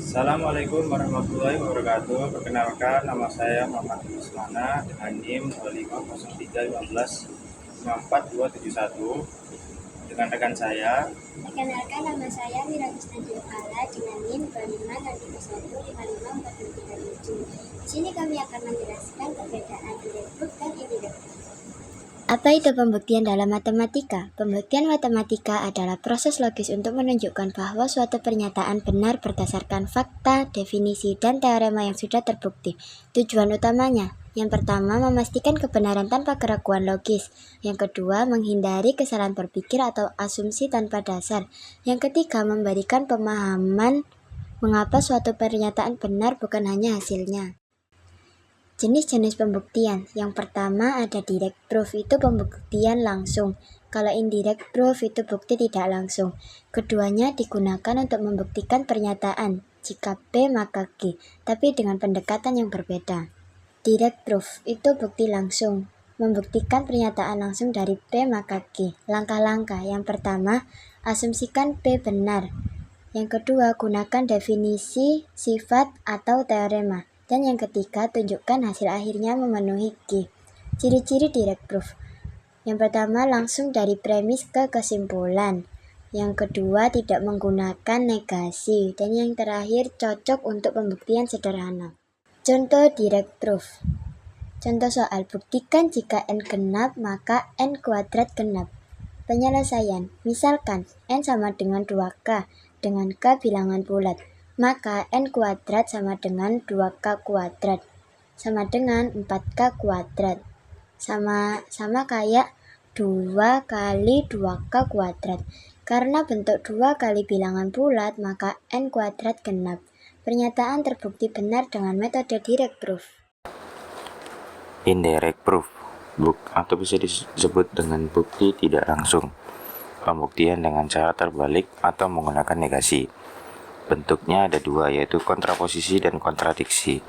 Assalamualaikum warahmatullahi wabarakatuh. Perkenalkan, nama saya Muhammad Usmana dengan NIM 25035154271 dengan rekan saya. Perkenalkan, nama saya Mira Kusnandil Ala dengan NIM 25031554437. Di sini kami akan menjelaskan perbedaan direct proof dan indirect proof. Apa itu pembuktian dalam matematika? Pembuktian matematika adalah proses logis untuk menunjukkan bahwa suatu pernyataan benar berdasarkan fakta, definisi, dan teorema yang sudah terbukti. Tujuan utamanya: yang pertama, memastikan kebenaran tanpa keraguan logis. Yang kedua, menghindari kesalahan berpikir atau asumsi tanpa dasar. Yang ketiga, memberikan pemahaman mengapa suatu pernyataan benar bukan hanya hasilnya. Jenis-jenis pembuktian. Yang pertama ada direct proof, itu pembuktian langsung. Kalau indirect proof itu bukti tidak langsung. Keduanya digunakan untuk membuktikan pernyataan. Jika P maka Q, tapi dengan pendekatan yang berbeda. Direct proof itu bukti langsung, membuktikan pernyataan langsung dari P maka Q. Langkah-langkah. Yang pertama, asumsikan P benar. Yang kedua, gunakan definisi, sifat, atau teorema. Dan yang ketiga, tunjukkan hasil akhirnya memenuhi Q. Ciri-ciri direct proof. Yang pertama, langsung dari premis ke kesimpulan. Yang kedua, tidak menggunakan negasi. Dan yang terakhir, cocok untuk pembuktian sederhana. Contoh direct proof. Contoh soal, buktikan jika N genap maka N kuadrat genap. Penyelesaian, misalkan N sama dengan 2K, dengan K bilangan bulat, maka N kuadrat sama dengan 2K kuadrat, sama dengan 4K kuadrat, sama kayak 2 kali 2K kuadrat. Karena bentuk 2 kali bilangan bulat, maka N kuadrat genap. Pernyataan terbukti benar dengan metode direct proof. Indirect proof atau bisa disebut dengan bukti tidak langsung. Pembuktian dengan cara terbalik atau menggunakan negasi. Bentuknya ada dua, yaitu kontraposisi dan kontradiksi.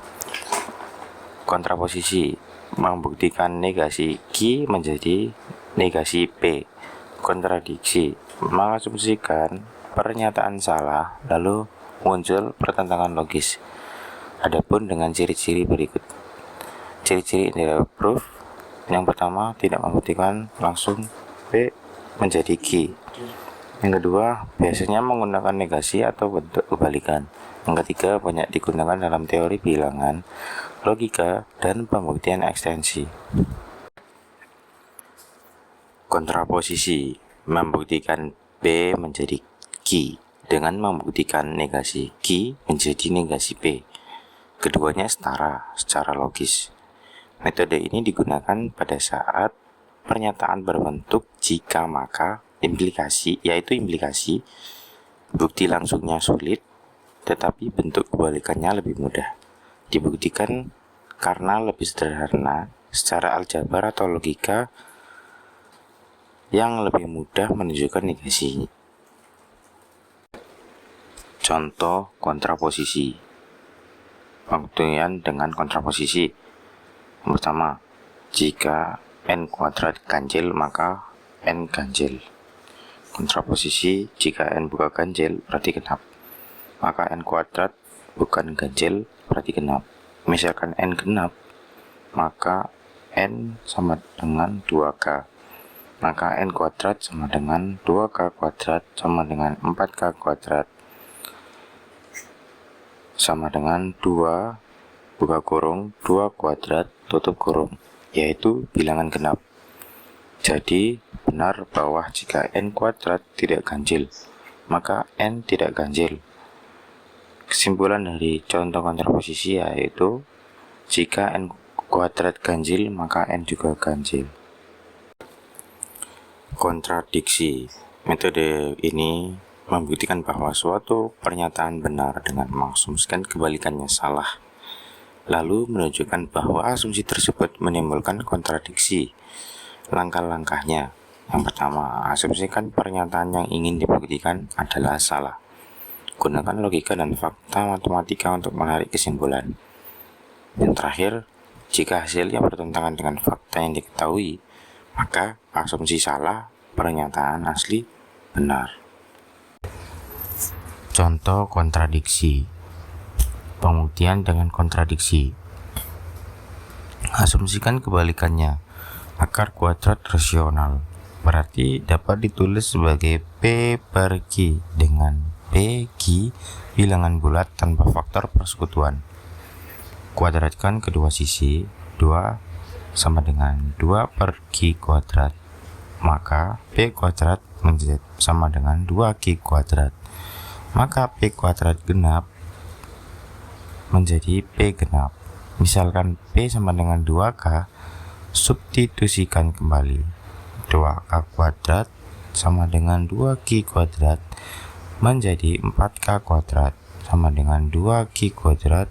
Kontraposisi membuktikan negasi Q menjadi negasi P. Kontradiksi mengasumsikan pernyataan salah lalu muncul pertentangan logis. Adapun dengan ciri-ciri berikut. Ciri-ciri indirect proof. Yang pertama, tidak membuktikan langsung P menjadi Q. Yang kedua, biasanya menggunakan negasi atau bentuk kebalikan. Yang ketiga, banyak digunakan dalam teori bilangan, logika, dan pembuktian ekstensi. Kontraposisi membuktikan P menjadi Q dengan membuktikan negasi Q menjadi negasi P. Keduanya setara secara logis. Metode ini digunakan pada saat pernyataan berbentuk jika maka implikasi, yaitu implikasi bukti langsungnya sulit, tetapi bentuk kebalikannya lebih mudah. Dibuktikan karena lebih sederhana secara aljabar atau logika yang lebih mudah menunjukkan negasi. Contoh kontraposisi. Pembuktian dengan kontraposisi. Yang pertama, jika N kuadrat ganjil maka N ganjil. Kontraposisi, jika N bukan ganjil berarti genap, maka N kuadrat bukan ganjil berarti genap. Misalkan N genap, maka N sama dengan 2K, maka N kuadrat sama dengan 2K kuadrat sama dengan 4K kuadrat sama dengan 2 buka kurung 2 kuadrat tutup kurung, yaitu bilangan genap. Jadi benar bahwa jika N kuadrat tidak ganjil, maka N tidak ganjil. Kesimpulan dari contoh kontraposisi yaitu jika N kuadrat ganjil, maka N juga ganjil. Kontradiksi. Metode ini membuktikan bahwa suatu pernyataan benar dengan mengasumsikan kebalikannya salah, lalu menunjukkan bahwa asumsi tersebut menimbulkan kontradiksi. Langkah-langkahnya. Yang pertama, asumsikan pernyataan yang ingin dibuktikan adalah salah. Gunakan logika dan fakta matematika untuk menarik kesimpulan. Yang terakhir, jika hasilnya bertentangan dengan fakta yang diketahui, maka asumsi salah, pernyataan asli benar. Contoh kontradiksi. Pembuktian dengan kontradiksi. Asumsikan kebalikannya. Akar kuadrat rasional berarti dapat ditulis sebagai P per Q dengan P Q bilangan bulat tanpa faktor persekutuan. Kuadratkan kedua sisi, 2 sama dengan 2 per Q kuadrat, maka P kuadrat menjadi sama dengan 2Q kuadrat. Maka P kuadrat genap menjadi P genap. Misalkan P sama dengan 2K, substitusikan kembali. 2K kuadrat sama dengan 2Q kuadrat menjadi 4K kuadrat sama dengan 2Q kuadrat,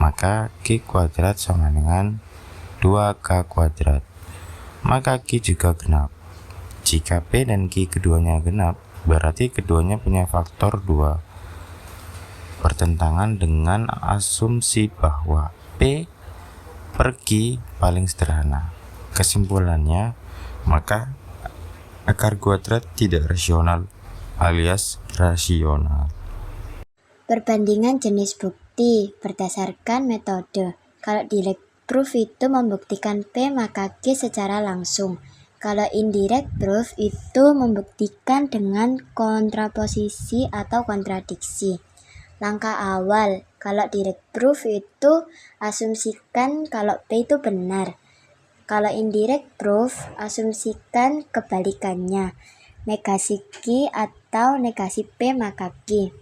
maka Q kuadrat sama dengan 2K kuadrat, maka Q juga genap. Jika P dan Q keduanya genap, berarti keduanya punya faktor 2, bertentangan dengan asumsi bahwa P per Q paling sederhana. Kesimpulannya, maka akar kuadrat tidak rasional alias rasional. Perbandingan jenis bukti berdasarkan metode. Kalau direct proof itu membuktikan P maka Q secara langsung. Kalau indirect proof itu membuktikan dengan kontraposisi atau kontradiksi. Langkah awal, kalau direct proof itu asumsikan kalau P itu benar. Kalau indirect proof, asumsikan kebalikannya, negasi Q atau negasi P maka Q.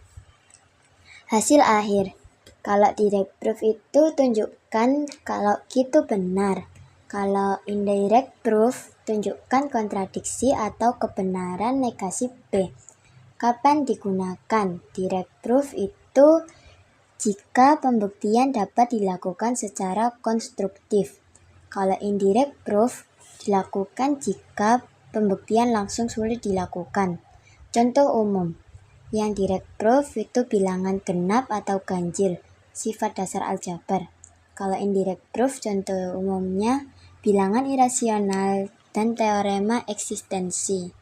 Hasil akhir, kalau direct proof itu tunjukkan kalau Q itu benar. Kalau indirect proof, tunjukkan kontradiksi atau kebenaran negasi P. Kapan digunakan? Direct proof itu jika pembuktian dapat dilakukan secara konstruktif. Kalau indirect proof dilakukan jika pembuktian langsung sulit dilakukan. Contoh umum, yang direct proof itu bilangan genap atau ganjil, sifat dasar aljabar. Kalau indirect proof contoh umumnya bilangan irasional dan teorema eksistensi.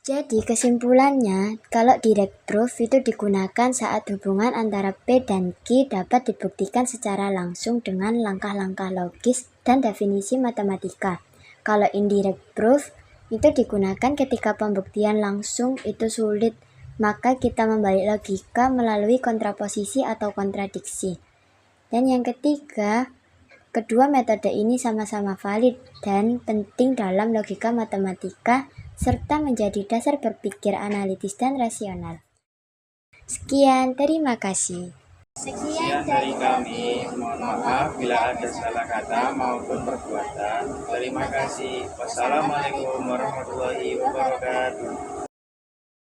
Jadi kesimpulannya, kalau direct proof itu digunakan saat hubungan antara P dan Q dapat dibuktikan secara langsung dengan langkah-langkah logis dan definisi matematika. Kalau indirect proof itu digunakan ketika pembuktian langsung itu sulit, maka kita membalik logika melalui kontraposisi atau kontradiksi. Dan yang ketiga, kedua metode ini sama-sama valid dan penting dalam logika matematika serta menjadi dasar berpikir analitis dan rasional. Sekian, terima kasih. Sekian dari kami, mohon maaf bila ada salah kata maupun perbuatan. Terima kasih. Wassalamualaikum warahmatullahi wabarakatuh.